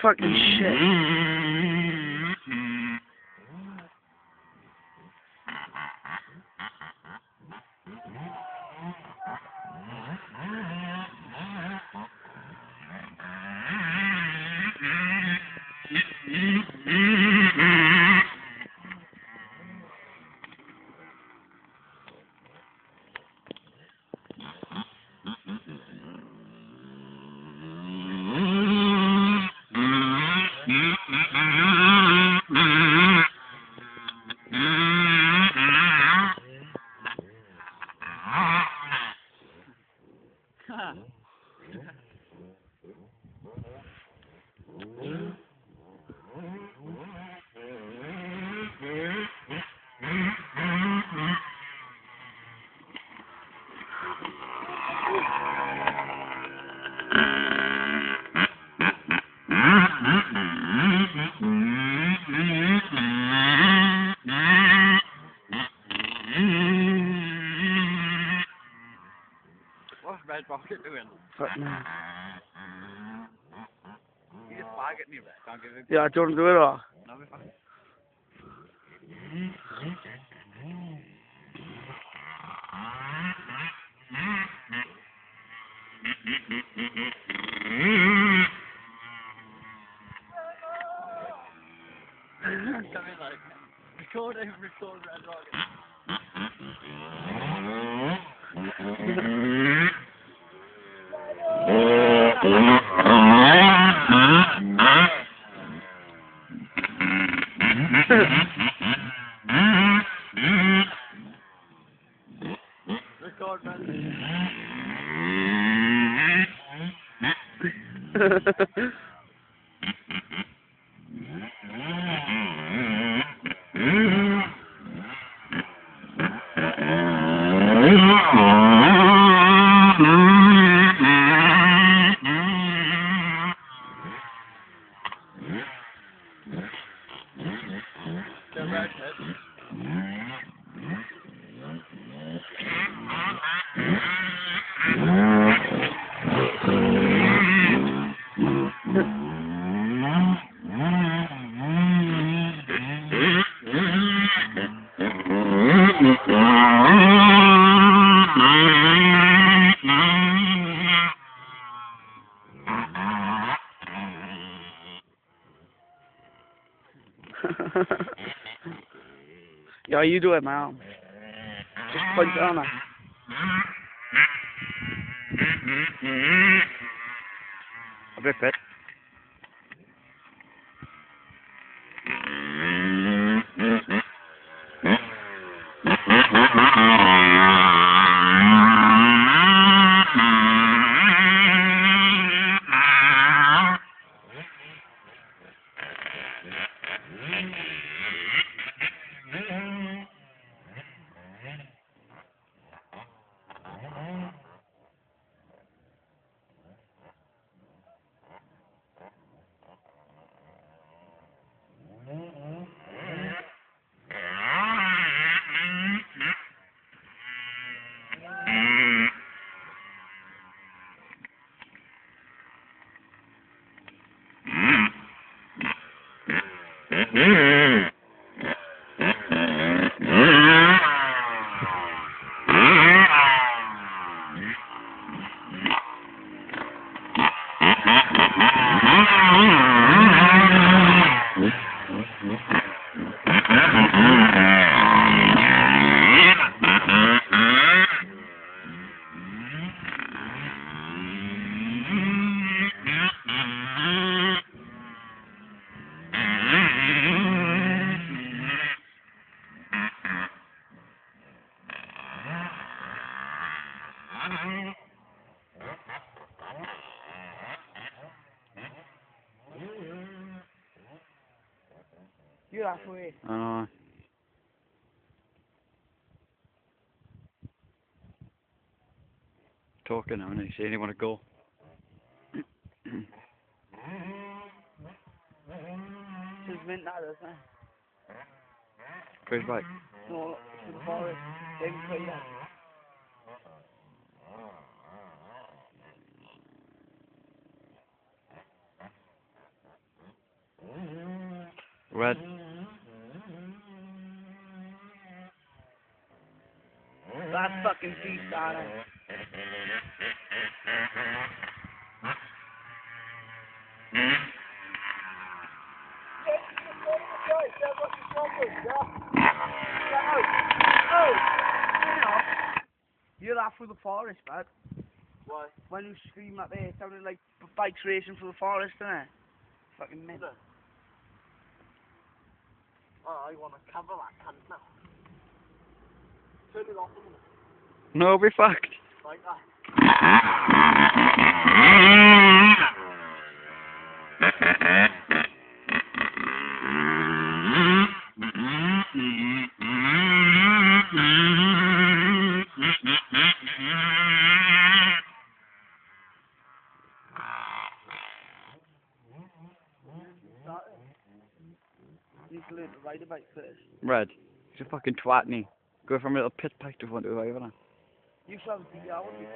fucking shit. What's Red Rocket doing? Fuck no. You just flag at me, Red. Can't give it. Yeah, do you want to do it or? No, we're fine. Come in like, record Red Rocket. Record Red. The redhead. Yeah, you do it, man. Just punch it on her. A bit fit. You're halfway. Talking now, and you saying you want to go. Just mint that, isn't it? Where's bike? No, to the forest. They can put you. Red. That's fucking beast, Anna. You're that through the forest, bud. Why? When you scream up there, it sounded like bikes racing through the forest, didn't it? Fucking mint. Oh, I want to cover that cunt now. Turn it off a minute. No, be fucked. Like that. You need to learn to ride a bike first. Red. He's a fucking twat, and he go from a little pit bike to one to a driver. You should have a DR, wouldn't you?